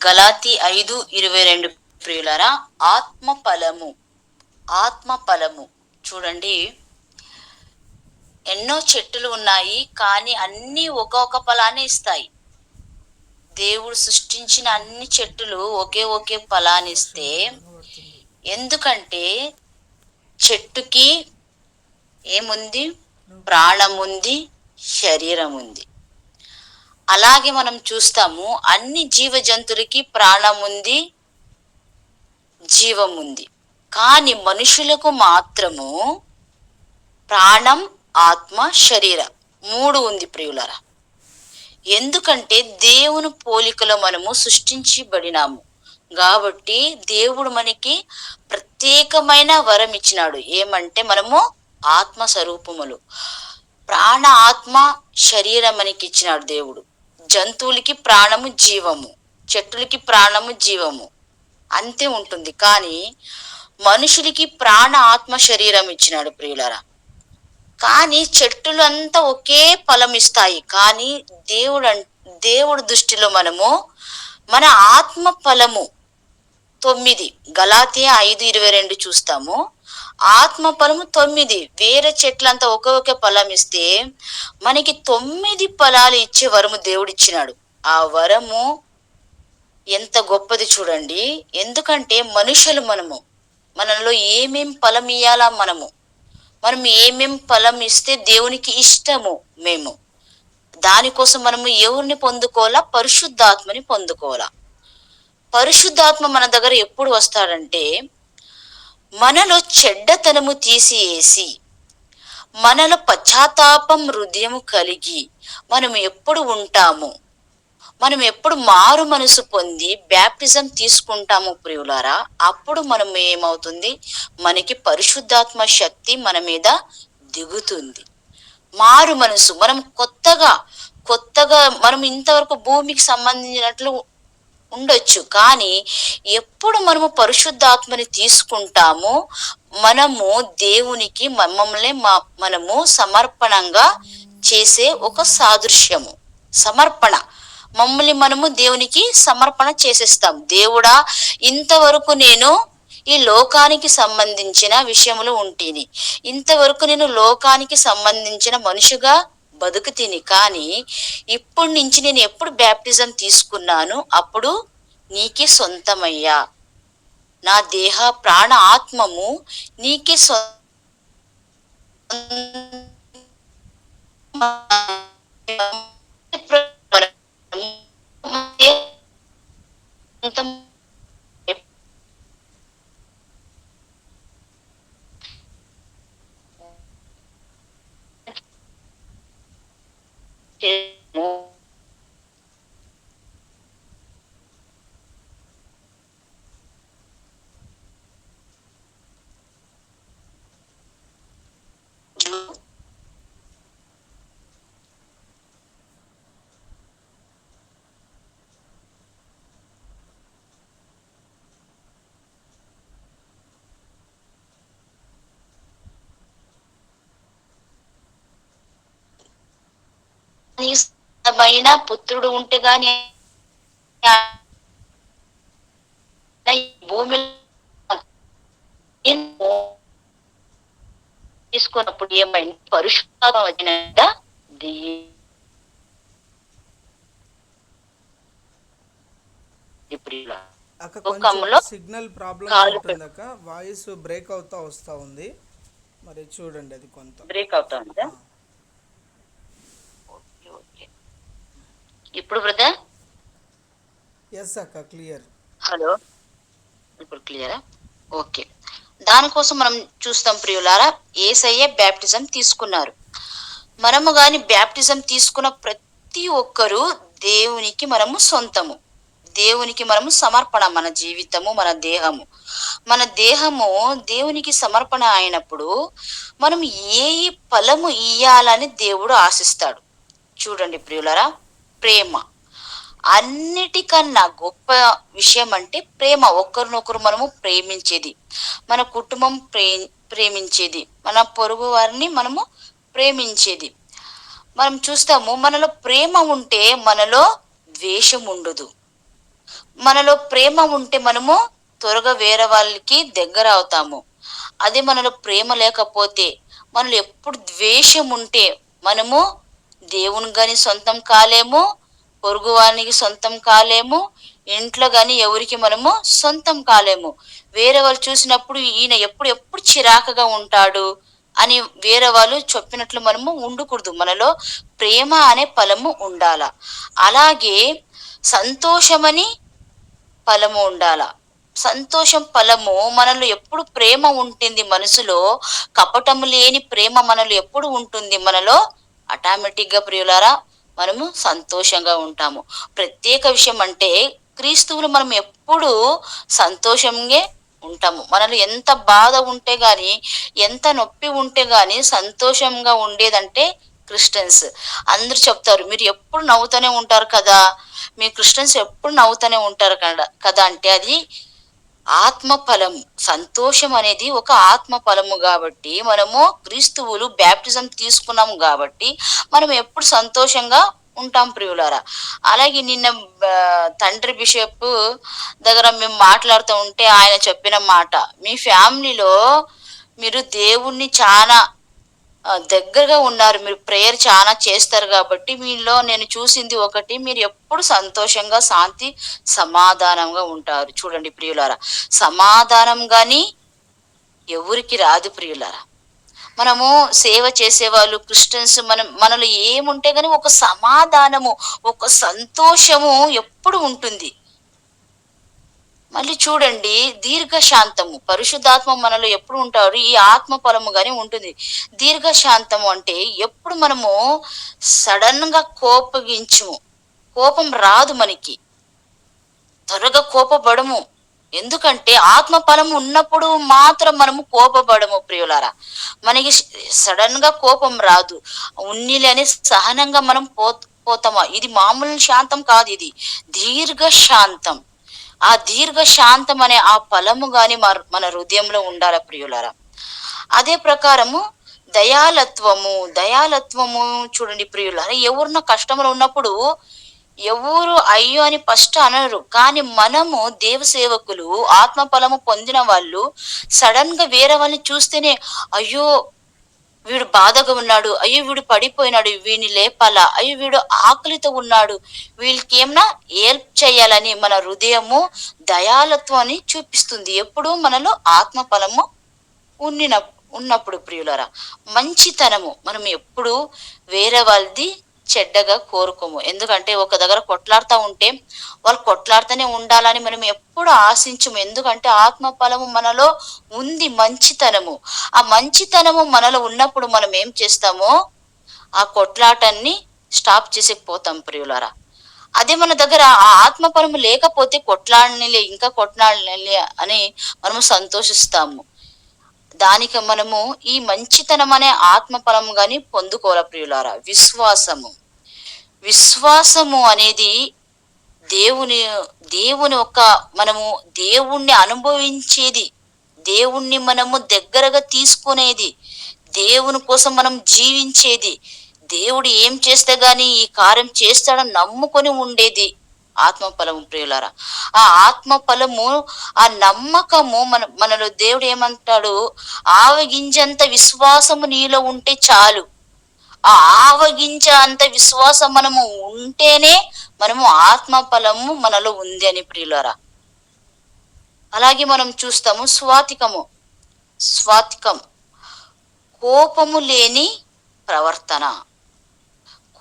గలాతీ 5:22 ప్రియులారా, ఆత్మ ఫలము చూడండి. ఎన్నో చెట్టులు ఉన్నాయి, కానీ అన్ని ఒక్కొక్క ఫలాన్ని ఇస్తాయి. దేవుడు సృష్టించిన అన్ని చెట్టులు ఒకే ఫలాన్ని ఇస్తే, ఎందుకంటే చెట్టుకి ఏముంది? ప్రాణం ఉంది, శరీరం ఉంది. అలాగే మనం చూస్తాము, అన్ని జీవ జంతువులకి ప్రాణం ఉంది, జీవం ఉంది. కానీ మనుషులకు మాత్రము ప్రాణం, ఆత్మ, శరీర 3 ఉంది ప్రియులరా. ఎందుకంటే దేవుని పోలికలో మనము సృష్టించబడినాము కాబట్టి దేవుడు మనకి ప్రత్యేకమైన వరం ఇచ్చినాడు. ఏమంటే మనము ఆత్మ స్వరూపములు. ప్రాణ, ఆత్మ, శరీరం మనకి ఇచ్చినాడు దేవుడు. జంతువులకి ప్రాణము, జీవము, చెట్టులకి ప్రాణము, జీవము అంతే ఉంటుంది. కానీ మనుషులకి ప్రాణ, ఆత్మ, శరీరం ఇచ్చినాడు ప్రియులరా. కానీ చెట్టులు అంతా ఒకే ఫలం ఇస్తాయి. కానీ దేవుడు దృష్టిలో మనము మన ఆత్మ ఫలము 9, గలాతీయ 5:22 చూస్తాము. ఆత్మ ఫలము 9. వేరే చెట్లంతా ఒకే ఫలం ఇస్తే మనకి 9 ఫలాలు ఇచ్చే వరము దేవుడు ఇచ్చినాడు. ఆ వరము ఎంత గొప్పది చూడండి. ఎందుకంటే మనుషులు మనలో ఏమేం ఫలం ఇయ్యాలా, మనం ఏమేం ఫలం ఇస్తే దేవునికి ఇష్టము మేము, దానికోసం మనము ఎవరిని పొందుకోవాలా? పరిశుద్ధాత్మని పొందుకోవాలా. పరిశుద్ధాత్మ మన దగ్గర ఎప్పుడు వస్తాడంటే, మనలో చెడ్డతనము తీసివేసి మనలో పశ్చాత్తాపం హృదయము కలిగి మనం ఎప్పుడు ఉంటాము, మనం ఎప్పుడు మారు మనసు పొంది బ్యాప్టిజం తీసుకుంటాము ప్రియులారా, అప్పుడు మనం ఏమవుతుంది? మనకి పరిశుద్ధాత్మ శక్తి మన మీద దిగుతుంది. మారు మనసు, మనం కొత్తగా మనం ఇంతవరకు భూమికి సంబంధించినట్లు ఉండొచ్చు, కానీ ఎప్పుడు మనము పరిశుద్ధాత్మని తీసుకుంటామో మనము దేవునికి మనము సమర్పణంగా చేసే ఒక సాదృశ్యము. సమర్పణ, మమ్మల్ని మనము దేవునికి సమర్పణ చేసేస్తాం. దేవుడా, ఇంతవరకు నేను ఈ లోకానికి సంబంధించిన విషయములు ఉంటేని, ఇంతవరకు నేను లోకానికి సంబంధించిన మనిషిగా బతుకుతీని, కానీ ఇప్పటి నుంచి నేను ఎప్పుడు బ్యాప్టిజం తీసుకున్నాను అప్పుడు నీకే సొంతమయ్యా. నా దేహ, ప్రాణ, ఆత్మము నీకే పుత్రుడు ఉంటే గాని భూమి తీసుకున్నప్పుడు ఏమైంది? పరిశుద్ధాత్మ వచ్చిన సిగ్నల్ ప్రాబ్లం ఉంటుందక్క, వాయిస్ బ్రేక్ అవుతా వస్తా ఉంది. మరి చూడండి, అది కొంత బ్రేక్ అవుతా ఉందా? ఇప్పుడు బ్రదర్? ఎస్ అక్క, క్లియర్. హలో, ఇప్పుడు క్లియరా? ఓకే. దానికోసం మనం చూస్తాం ప్రియులారా, యేసయ్య బ్యాప్టిజం తీసుకున్నారు. మనము గాని బ్యాప్టిజం తీసుకున్న ప్రతి ఒక్కరూ దేవునికి మనము సొంతము, దేవునికి మనము సమర్పణ. మన జీవితము, మన దేహము దేవునికి సమర్పణ అయినప్పుడు మనం ఏ ఫలము ఇయ్యాలని దేవుడు ఆశిస్తాడు. చూడండి ప్రియులారా, ప్రేమ. అన్నిటికన్నా గొప్ప విషయం అంటే ప్రేమ. ఒకరినొకరు మనము ప్రేమించేది, మన కుటుంబం ప్రేమించేది, మన పొరుగు వారిని మనము ప్రేమించేది. మనం చూస్తాము, మనలో ప్రేమ ఉంటే మనలో ద్వేషం ఉండదు. మనలో ప్రేమ ఉంటే మనము త్వరగా వేరే వాళ్ళకి దగ్గర అవుతాము. అదే మనలో ప్రేమ లేకపోతే, మనలో ఎప్పుడు ద్వేషం ఉంటే మనము దేవునికి గాని సొంతం కాలేము, పొరుగువానికి సొంతం కాలేము, ఇంట్లో గాని ఎవరికి మనము సొంతం కాలేము. వేరే వాళ్ళు చూసినప్పుడు ఈయన ఎప్పుడు ఎప్పుడు చిరాకుగా ఉంటాడు అని వేరే వాళ్ళు చెప్పినట్లు మనము ఉండకూడదు. మనలో ప్రేమ అనే ఫలము ఉండాల. అలాగే సంతోషమని ఫలము ఉండాల. సంతోషం ఫలము మనలో ఎప్పుడు ప్రేమ ఉంటుంది మనసులో, కపటము లేని ప్రేమ మనలో ఎప్పుడు ఉంటుంది మనలో, ఆటోమేటిక్‌గా ప్రియులారా మనము సంతోషంగా ఉంటాము. ప్రత్యేక విషయం అంటే క్రీస్తువులో మనం ఎప్పుడూ సంతోషంగే ఉంటాము. మనలో ఎంత బాధ ఉంటే గాని, ఎంత నొప్పి ఉంటే గాని సంతోషంగా ఉండేదంటే క్రిస్టియన్స్. అందరూ చెప్తారు, "మీరు ఎప్పుడు నవ్వుతూనే ఉంటారు కదా! మీ క్రిస్టియన్స్ ఎప్పుడు నవ్వుతూనే ఉంటారు కదా" అంటే అది ఆత్మ ఫలము. సంతోషం అనేది ఒక ఆత్మ ఫలము గాబట్టి, మనము క్రీస్తువులు బాప్టిజం తీసుకున్నాము గాబట్టి, మనం ఎప్పుడు సంతోషంగా ఉంటాం ప్రియులారా. అలాగే నిన్న తండ్రి బిషప్ దగ్గర మేము మాట్లాడుతూ ఉంటే ఆయన చెప్పిన మాట, "మీ ఫ్యామిలీలో మీరు దేవుణ్ణి చాలా దగ్గరగా ఉన్నారు. మీరు ప్రేయర్ చానా చేస్తారు గాబట్టి, మీలో నేను చూసింది ఒకటి, మీరు ఎప్పుడు సంతోషంగా, శాంతి, సమాధానంగా ఉంటారు." చూడండి ప్రియులారా, సమాధానం గాని ఎవరికి రాదు ప్రియులారా. మనము సేవ చేసేవాళ్ళు క్రిస్టియన్స్ మనలో ఏముంటే గాని ఒక సమాధానము, ఒక సంతోషము ఎప్పుడు ఉంటుంది. మళ్ళీ చూడండి, దీర్ఘశాంతము. పరిశుద్ధాత్మ మనలో ఎప్పుడు ఉంటాడు? ఈ ఆత్మ ఫలము గాని ఉంటుంది. దీర్ఘశాంతము అంటే ఎప్పుడు మనము సడన్‌గా కోపగించము. కోపం రాదు మనకి. త్వరగా కోపపడము. ఎందుకంటే ఆత్మ ఫలము ఉన్నప్పుడు మాత్రం మనము కోపపడము ప్రియులారా. మనకి సడన్‌గా కోపం రాదు. ఉన్నిలేని సహనంగా మనం పోతామా. ఇది మామూలు శాంతం కాదు ఇది. దీర్ఘ శాంతం. ఆ దీర్ఘ శాంతం అనే ఆ ఫలము గాని మన హృదయంలో ఉండాల ప్రియులారా. అదే ప్రకారము దయాలత్వము చూడండి ప్రియులారా. ఎవరన్నా కష్టంలో ఉన్నప్పుడు ఎవరు అయ్యో అని ఫస్ట్ అనరు. కానీ మనము దేవ సేవకులు, ఆత్మ ఫలము పొందిన వాళ్ళు సడన్ గా వేరే వాళ్ళని చూస్తేనే, అయ్యో వీడు బాధగా ఉన్నాడు, అయ్యో వీడు పడిపోయినాడు, వీడిని లేపాలా, అయ్యో వీడు ఆకలితో ఉన్నాడు, వీళ్ళకి ఏమన్నా హెల్ప్ చేయాలని మన హృదయము దయాలత్వాన్ని చూపిస్తుంది. ఎప్పుడు మనలో ఆత్మ ఫలము ఉండిన ఉన్నప్పుడు ప్రియులరా. మంచితనము మనం ఎప్పుడు వేరే వాళ్ళది చెడ్డగా కోరుకోము. ఎందుకంటే ఒక దగ్గర కొట్లాడుతా ఉంటే వాళ్ళు కొట్లాడుతూనే ఉండాలని మనం ఎప్పుడు ఆశించము. ఎందుకంటే ఆత్మ ఫలము మనలో ఉంది, మంచితనము. ఆ మంచితనము మనలో ఉన్నప్పుడు మనం ఏం చేస్తామో ఆ కొట్లాటాన్ని స్టాప్ చేసేకపోతాం ప్రియులారా. అదే మన దగ్గర ఆ ఆత్మ ఫలము లేకపోతే కొట్లాడనిలే, ఇంకా కొట్లాడనిలే అని మనము సంతోషిస్తాము. దానికి మనము ఈ మంచితనం అనే ఆత్మ ఫలం గాని పొందుకోవాల ప్రియులారా. విశ్వాసము అనేది దేవుని దేవుని ఒక మనము దేవుణ్ణి అనుభవించేది, దేవుణ్ణి మనము దగ్గరగా తీసుకునేది, దేవుని కోసం మనం జీవించేది, దేవుడు ఏం చేస్తే గాని ఈ కార్యం చేస్తాడని నమ్ముకొని ఉండేది ఆత్మ ఫలము ప్రియులారా. ఆ ఆత్మ ఫలము, ఆ నమ్మకము మనలో దేవుడు ఏమంటాడు, ఆవగింజంత విశ్వాసము నీలో ఉంటే చాలు. ఆ ఆవగింజ అంత విశ్వాసం మనము ఉంటేనే మనము ఆత్మ ఫలము మనలో ఉంది అని ప్రియులారా. అలాగే మనం చూస్తాము స్వాతికం, కోపము లేని ప్రవర్తన.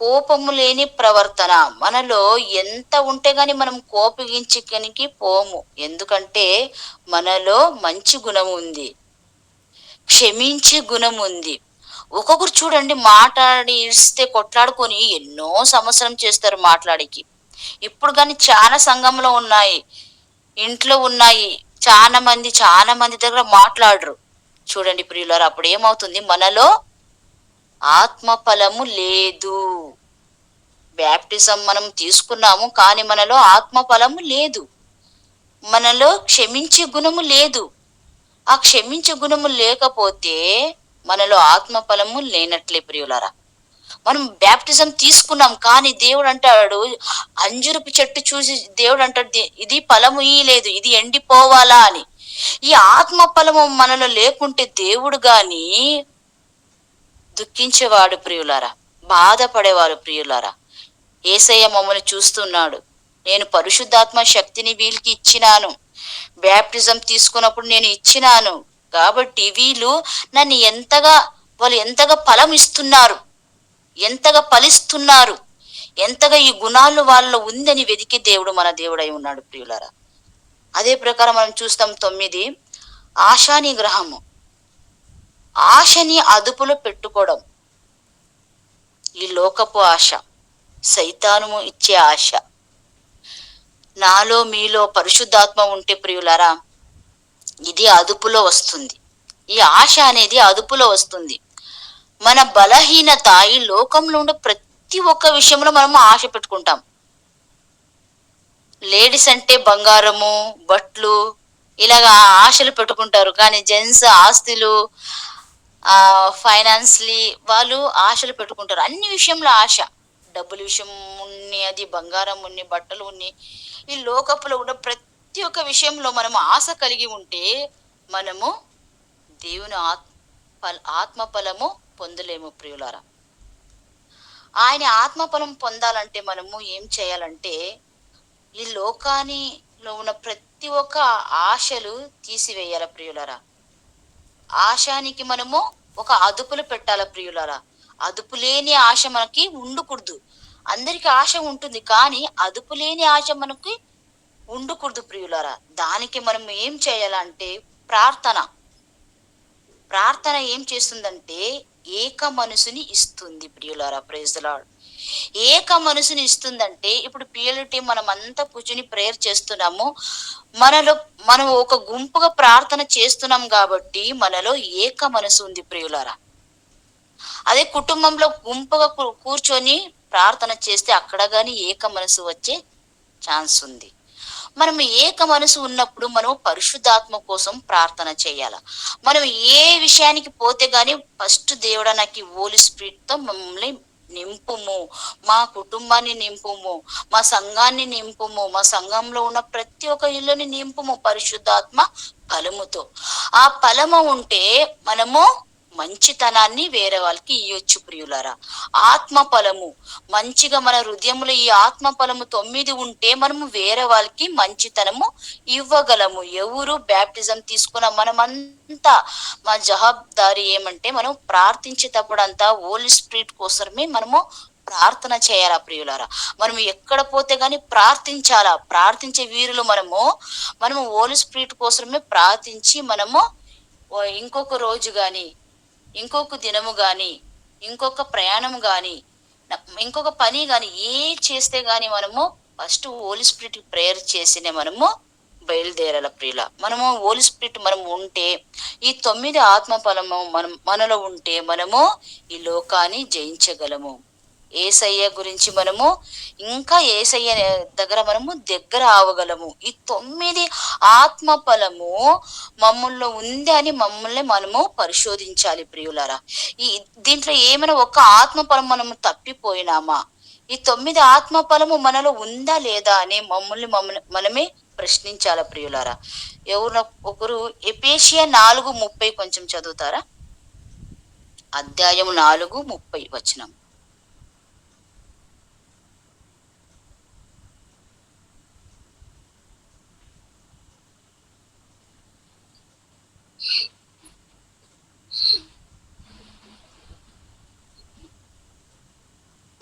కోపము లేని ప్రవర్తన మనలో ఎంత ఉంటే గాని మనం కోపగించడానికి పోము. ఎందుకంటే మనలో మంచి గుణం ఉంది, క్షమించే గుణం ఉంది. ఒక్కొక్కరు చూడండి, మాట్లాడి ఇస్తే కొట్లాడుకొని ఎన్నో సంవత్సరం చేస్తారు మాట్లాడికి. ఇప్పుడు కానీ చాలా సంఘంలో ఉన్నాయి, ఇంట్లో ఉన్నాయి. చాలా మంది దగ్గర మాట్లాడరు. చూడండి ప్రియులారా, అప్పుడు ఏమవుతుంది, మనలో ఆత్మ ఫలము లేదు. బ్యాప్టిజం మనం తీసుకున్నాము కానీ మనలో ఆత్మ ఫలము లేదు. మనలో క్షమించే గుణము లేదు. ఆ క్షమించే గుణము లేకపోతే మనలో ఆత్మ ఫలము లేనట్లే ప్రియులారా. మనం బ్యాప్టిజం తీసుకున్నాం, కానీ దేవుడు అంటాడు, అంజురపు చెట్టు చూసి దేవుడు అంటాడు, ఇది ఫలము ఇయ్యలేదు, ఇది ఎండిపోవాలా అని. ఈ ఆత్మ ఫలము మనలో లేకుంటే దేవుడు గాని దుఃఖించేవాడు ప్రియులారా, బాధపడేవాడు ప్రియులారా. యేసయ్య మమ్మల్ని చూస్తున్నాడు. నేను పరిశుద్ధాత్మ శక్తిని వీళ్ళకి ఇచ్చినాను, బ్యాప్టిజం తీసుకున్నప్పుడు నేను ఇచ్చినాను, కాబట్టి వీళ్ళు నన్ను వాళ్ళు ఎంతగా ఫలం ఇస్తున్నారు, ఎంతగా ఫలిస్తున్నారు, ఎంతగా ఈ గుణాలు వాళ్ళలో ఉందని వెదికి దేవుడు మన దేవుడై ఉన్నాడు ప్రియులారా. అదే ప్రకారం మనం చూస్తాం 9, ఆశా నిగ్రహము. ఆశని అదుపులో పెట్టుకోవడం, ఈ లోకపు ఆశ, సైతాను ఇచ్చే ఆశ. నాలో మీలో పరిశుద్ధాత్మ ఉంటే ప్రియులారా, ఇది అదుపులో వస్తుంది. ఈ ఆశ అనేది అదుపులో వస్తుంది. మన బలహీనత, ఈ లోకంలో ఉండే ప్రతి ఒక్క విషయంలో మనము ఆశ పెట్టుకుంటాం. లేడీస్ అంటే బంగారము, బట్లు, ఇలాగా ఆశలు పెట్టుకుంటారు. కానీ జెంట్స్ ఆస్తులు, ఫైనాన్స్లీ వాళ్ళు ఆశలు పెట్టుకుంటారు. అన్ని విషయంలో ఆశ, డబ్బుల విషయం ఉన్ని, అది బంగారం ఉన్ని, బట్టలు ఉన్ని, ఈ లోకపులో ఉన్న ప్రతి ఒక్క విషయంలో మనము ఆశ కలిగి ఉంటే మనము దేవుని ఆత్మ ఫలము పొందలేము ప్రియులారా. ఆయన ఆత్మఫలం పొందాలంటే మనము ఏం చేయాలంటే, ఈ లోకానిలో ఉన్న ప్రతి ఒక్క ఆశలు తీసివేయాల ప్రియులారా. ఆశానికి మనము ఒక అదుపులు పెట్టాల ప్రియులారా. అదుపు లేని ఆశ మనకి ఉండకూడదు. అందరికి ఆశ ఉంటుంది, కానీ అదుపు లేని ఆశ మనకి ఉండకూడదు ప్రియులారా. దానికి మనం ఏం చేయాలంటే ప్రార్థన. ప్రార్థన ఏం చేస్తుందంటే ఏక మనసుని ఇస్తుంది ప్రియులారా. Praise the lord. ఏక మనసుని ఇస్తుందంటే, ఇప్పుడు పిఎల్టీ మనం అంతా కూర్చుని ప్రేయర్ చేస్తున్నాము, మనం ఒక గుంపుగా ప్రార్థన చేస్తున్నాం కాబట్టి మనలో ఏక మనసు ఉంది ప్రియులారా. అదే కుటుంబంలో గుంపుగా కూర్చొని ప్రార్థన చేస్తే అక్కడ గాని ఏక మనసు వచ్చే ఛాన్స్ ఉంది. మనం ఏక మనసు ఉన్నప్పుడు మనం పరిశుద్ధాత్మ కోసం ప్రార్థన చేయాల. మనం ఏ విషయానికి పోతే గాని ఫస్ట్ దేవుడా నాకు హోలీ స్పిరిట్ తో మమ్మల్ని నింపుము, మా కుటుంబాన్ని నింపుము, మా సంఘాన్ని నింపుము, మా సంఘంలో ఉన్న ప్రతి ఒక్క ఇల్లుని నింపుము పరిశుద్ధాత్మ ఫలముతో. ఆ ఫలము ఉంటే మనము మంచితనాన్ని వేరే వాళ్ళకి ఇవ్వచ్చు ప్రియులారా. ఆత్మ ఫలము మంచిగా మన హృదయంలో ఈ ఆత్మ ఫలము 9 ఉంటే మనము వేరే వాళ్ళకి మంచితనము ఇవ్వగలము. ఎవరు బ్యాప్టిజం తీసుకున్న మనమంతా మా జవాబుదారి ఏమంటే, మనం ప్రార్థించేటప్పుడు అంతా హోలీ స్పిరిట్ కోసమే మనము ప్రార్థన చేయాలా ప్రియులారా. మనం ఎక్కడ పోతే గాని ప్రార్థించాలా. ప్రార్థించే వీరులు మనము హోలీ స్పిరిట్ కోసమే ప్రార్థించి మనము ఇంకొక రోజు గాని, ఇంకొక దినము గాని, ఇంకొక ప్రయాణం గాని, ఇంకొక పని గాని ఏ చేస్తే గాని మనము ఫస్ట్ హోలీ స్పిరిట్ ప్రేయర్ చేసినే మనము బయలుదేరాల ప్రియుల. మనము హోలీ స్పిరిట్ మనం ఉంటే, ఈ 9 ఆత్మ ఫలము మనలో ఉంటే మనము ఈ లోకాన్ని జయించగలము. ఏసయ్య గురించి మనము ఇంకా ఏసయ్య మనము దగ్గర అవగలము. ఈ 9 ఆత్మ ఫలము మమ్మల్ని ఉంది అని మమ్మల్ని మనము పరిశోధించాలి ప్రియులారా. దీంట్లో ఏమైనా ఒక ఆత్మ ఫలం మనము తప్పిపోయినామా, ఈ 9 ఆత్మ ఫలము మనలో ఉందా లేదా అని మనమే ప్రశ్నించాల ప్రియులారా. ఎవరు ఒకరు ఎఫెసీయ 4:30 కొంచెం చదువుతారా? అధ్యాయం 4:30 వచనం.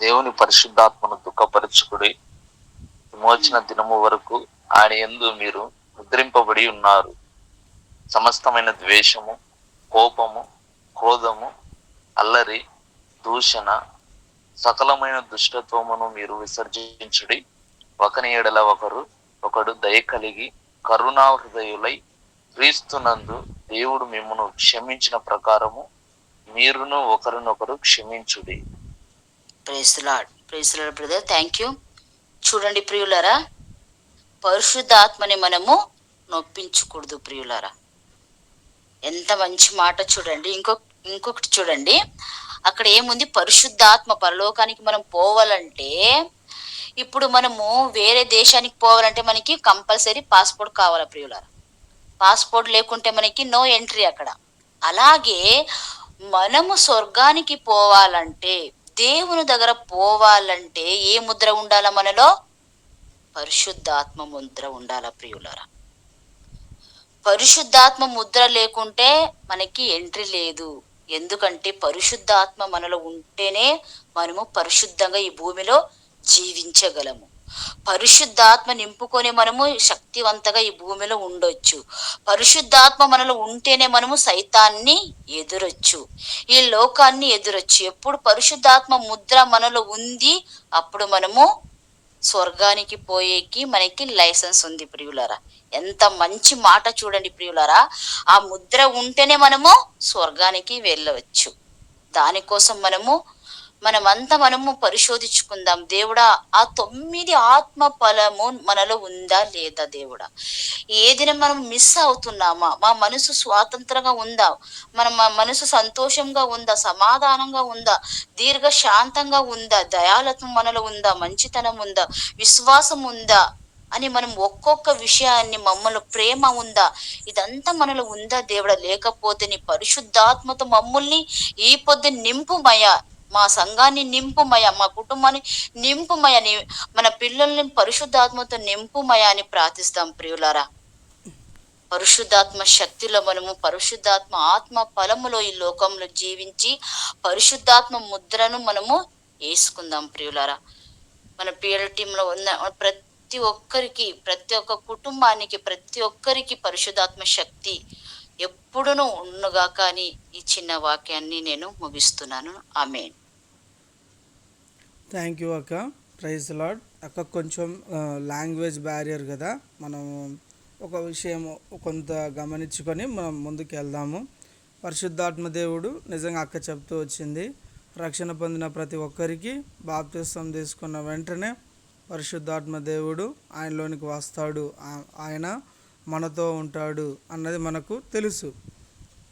దేవుని పరిశుద్ధాత్మను దుఃఖపరచుకుడి, విమోచన దినము వరకు ఆయన యందు మీరు ముద్రింపబడి ఉన్నారు. సమస్తమైన ద్వేషము, కోపము, క్రోధము, అల్లరి, దూషణ, సకలమైన దుష్టత్వమును మీరు విసర్జించుడి. ఒకని ఎడల ఒకడు దయ కలిగి కరుణా హృదయులై క్రీస్తునందు దేవుడు మిమ్మును క్షమించిన ప్రకారము మీరును ఒకరినొకరు క్షమించుడి. Praise the lord. Praise the lord brother, thank you. చూడండి ప్రియులారా, పరిశుద్ధాత్మని మనము నొప్పించకూడదు ప్రియులారా. ఎంత మంచి మాట చూడండి. ఇంకొకటి చూడండి, అక్కడ ఏముంది? పరిశుద్ధాత్మ. పరలోకానికి మనం పోవాలంటే ఇప్పుడు మనము వేరే దేశానికి పోవాలంటే మనకి కంపల్సరీ పాస్పోర్ట్ కావాలా ప్రియులారా. పాస్పోర్ట్ లేకుంటే మనకి నో ఎంట్రీ అక్కడ. అలాగే మనము స్వర్గానికి పోవాలంటే, దేవుని దగ్గర పోవాలంటే ఏ ముద్ర ఉండాలా మనలో? పరిశుద్ధాత్మ ముద్ర ఉండాలా ప్రియులారా. పరిశుద్ధాత్మ ముద్ర లేకుంటే మనకి ఎంట్రీ లేదు. ఎందుకంటే పరిశుద్ధాత్మ మనలో ఉంటేనే మనము పరిశుద్ధంగా ఈ భూమిలో జీవించగలము. పరిశుద్ధాత్మ నింపుకొని మనము శక్తివంతంగా ఈ భూమిలో ఉండొచ్చు. పరిశుద్ధాత్మ మనలో ఉంటేనే మనము సైతాన్ని ఎదురొచ్చు, ఈ లోకాన్ని ఎదురొచ్చు. ఎప్పుడు పరిశుద్ధాత్మ ముద్ర మనలో ఉంది, అప్పుడు మనము స్వర్గానికి పోయేకి మనకి లైసెన్స్ ఉంది ప్రియులారా. ఎంత మంచి మాట చూడండి ప్రియులారా. ఆ ముద్ర ఉంటేనే మనము స్వర్గానికి వెళ్ళవచ్చు. దానికోసం మనము పరిశోధించుకుందాం. దేవుడా, ఆ 9 ఆత్మ ఫలము మనలో ఉందా లేదా దేవుడా? ఏదైనా మనం మిస్ అవుతున్నామా? మా మనసు స్వాతంత్రంగా ఉందా? మా మనసు సంతోషంగా ఉందా? సమాధానంగా ఉందా? దీర్ఘ శాంతంగా ఉందా? దయాలత్వం మనలో ఉందా? మంచితనం ఉందా? విశ్వాసం ఉందా అని మనం ఒక్కొక్క విషయాన్ని, మమ్మల్ని ప్రేమ ఉందా, ఇదంతా మనలో ఉందా దేవుడా? లేకపోతే నీ పరిశుద్ధాత్మతో మమ్మల్ని ఈ పొద్దు నింపుమయ్యా, మా సంఘాన్ని నింపుమయ్యా, మా కుటుంబాన్ని నింపుమయ్యా, మన పిల్లల్ని పరిశుద్ధాత్మతో నింపుమయ్యా అని ప్రార్థిస్తాం ప్రియులారా. పరిశుద్ధాత్మ శక్తిలో మనము పరిశుద్ధాత్మ ఆత్మ ఫలములో ఈ లోకంలో జీవించి పరిశుద్ధాత్మ ముద్రను మనము వేసుకుందాం ప్రియులారా. మన పిఎల్ టీంలో ఉన్న ప్రతి ఒక్కరికి, ప్రతి ఒక్క కుటుంబానికి, ప్రతి ఒక్కరికి పరిశుద్ధాత్మ శక్తి ఎప్పుడునూ ఉన్నగా. కానీ ఈ చిన్న వాక్యాన్ని నేను ముగిస్తున్నాను. ఆమేన్. థ్యాంక్ యూ అక్క. Praise lord. అక్క కొంచెం లాంగ్వేజ్ బ్యారియర్ కదా, మనం ఒక విషయం కొంత గమనించుకొని మనం ముందుకు వెళ్దాము. పరిశుద్ధాత్మ దేవుడు నిజంగా అక్క చెప్తూ వచ్చింది, రక్షణ పొందిన ప్రతి ఒక్కరికి బాప్తిస్మం తీసుకున్న వెంటనే పరిశుద్ధాత్మ దేవుడు ఆయనలోనికి వస్తాడు, ఆయన మనతో ఉంటాడు అన్నది మనకు తెలుసు.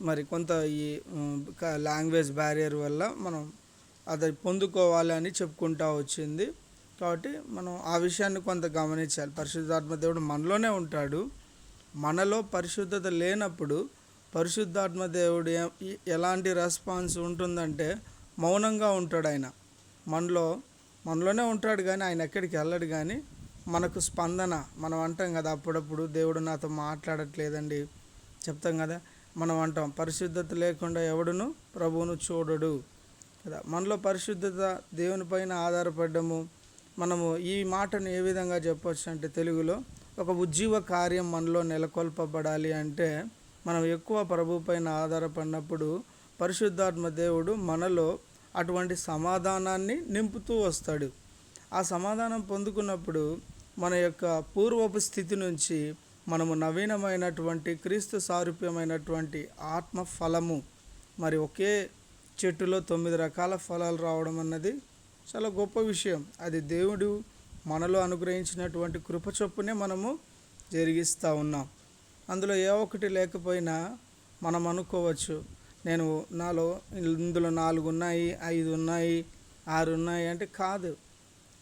మరి కొంత ఈ లాంగ్వేజ్ బ్యారియర్ వల్ల మనం అది పొందుకోవాలి అని చెప్పుకుంటూ వచ్చింది. కాబట్టి మనం ఆ విషయాన్ని కొంత గమనించాలి. పరిశుద్ధాత్మ దేవుడు మనలోనే ఉంటాడు. మనలో పరిశుద్ధత లేనప్పుడు పరిశుద్ధాత్మ దేవుడు ఎలాంటి రెస్పాన్స్ ఉంటుందంటే మౌనంగా ఉంటాడు. ఆయన మనలోనే ఉంటాడు కానీ ఆయన ఎక్కడికి వెళ్ళడు. కానీ మనకు స్పందన, మనం అంటాం కదా అప్పుడప్పుడు, దేవుడు నాతో మాట్లాడట్లేదండి చెప్తాం కదా, మనం అంటాం పరిశుద్ధత లేకుండా ఎవడును ప్రభువును చూడడు కదా. మనలో పరిశుద్ధత, దేవుని పైన ఆధారపడ్డము. మనము ఈ మాటను ఏ విధంగా చెప్పవచ్చు అంటే, తెలుగులో ఒక ఉజ్జీవ కార్యం మనలో నెలకొల్పబడాలి అంటే మనం ఎక్కువ ప్రభు పైన ఆధారపడినప్పుడు పరిశుద్ధాత్మ దేవుడు మనలో అటువంటి సమాధానాన్ని నింపుతూ వస్తాడు. ఆ సమాధానం పొందుకున్నప్పుడు మన యొక్క పూర్వపు స్థితి నుంచి మనము నవీనమైనటువంటి క్రీస్తు సారూప్యమైనటువంటి ఆత్మ ఫలము, మరి ఒకే చెట్టులో 9 రకాల ఫలాలు రావడం అన్నది చాలా గొప్ప విషయం. అది దేవుడు మనలో అనుగ్రహించినటువంటి కృప చొప్పునే మనము జరిగిస్తూ ఉన్నాం. అందులో ఏ ఒక్కటి లేకపోయినా మనం అనుకోవచ్చు, నాలో ఇందులో 4 ఉన్నాయి, 5 ఉన్నాయి, 6 ఉన్నాయి అంటే కాదు.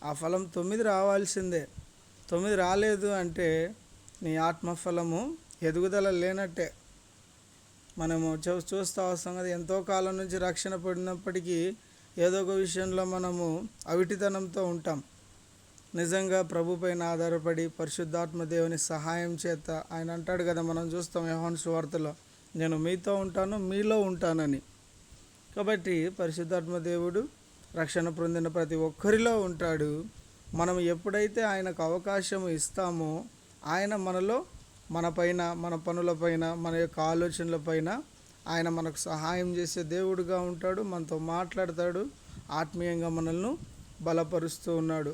ఆ ఫలం 9 రావాల్సిందే. 9 రాలేదు అంటే నీ ఆత్మఫలము ఎదుగుదల లేనట్టే. మనము చూస్తూ వస్తాం కదా, ఎంతో కాలం నుంచి రక్షణ పడినప్పటికీ ఏదో ఒక విషయంలో మనము అవిటితనంతో ఉంటాం. నిజంగా ప్రభు పైన ఆధారపడి పరిశుద్ధాత్మ దేవుని సహాయం చేత, ఆయన అంటాడు కదా, మనం చూస్తాం యోహాను సువార్తలో, నేను మీతో ఉంటాను, మీలో ఉంటానని. కాబట్టి పరిశుద్ధాత్మ దేవుడు రక్షణ పొందిన ప్రతి ఒక్కరిలో ఉంటాడు. మనం ఎప్పుడైతే ఆయనకు అవకాశం ఇస్తామో ఆయన మనలో, మన పైన, మన పనులపైన, మన యొక్క ఆలోచనలపైన ఆయన మనకు సహాయం చేసే దేవుడుగా ఉంటాడు. మనతో మాట్లాడతాడు, ఆత్మీయంగా మనల్ని బలపరుస్తూ ఉన్నాడు.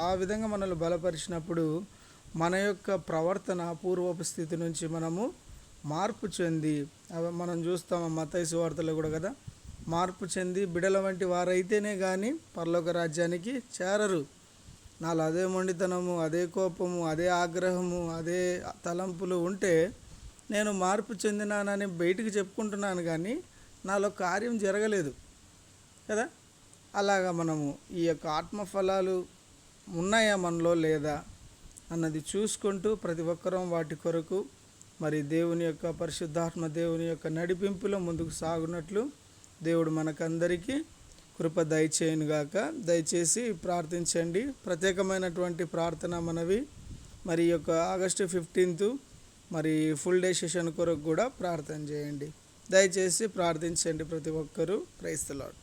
ఆ విధంగా మనల్ని బలపరిచినప్పుడు మన యొక్క ప్రవర్తన పూర్వపు స్థితి నుంచి మనము మార్పు చెంది, మనం చూస్తాం మత్తయి సువార్తలో కూడా కదా, మార్పు చెంది బిడల వంటి వారైతేనే కానీ పరలోక రాజ్యానికి చేరరు. నాలో అదే మొండితనము, అదే కోపము, అదే ఆగ్రహము, అదే తలంపులు ఉంటే నేను మార్పు చెందినానని బయటికి చెప్పుకుంటున్నాను కానీ నాలో కార్యం జరగలేదు. కదా. అలాగా మనము ఈ యొక్క ఆత్మఫలాలు ఉన్నాయా మనలో లేదా అన్నది చూసుకుంటూ ప్రతి ఒక్కరం వాటి కొరకు మరి దేవుని యొక్క పరిశుద్ధాత్మ దేవుని యొక్క నడిపింపులో ముందుకు సాగునట్లు దేవుడు మనకందరికీ కృప దయచేయునుగాక. దయచేసి ప్రార్థించండి. ప్రత్యేకమైనటువంటి ప్రార్థన మనవి మరి ఈ యొక్క ఆగస్టు 15 మరి ఫుల్ డే సెషన్ కొరకు కూడా ప్రార్థన చేయండి. దయచేసి ప్రార్థించండి ప్రతి ఒక్కరూ. Praise the lord.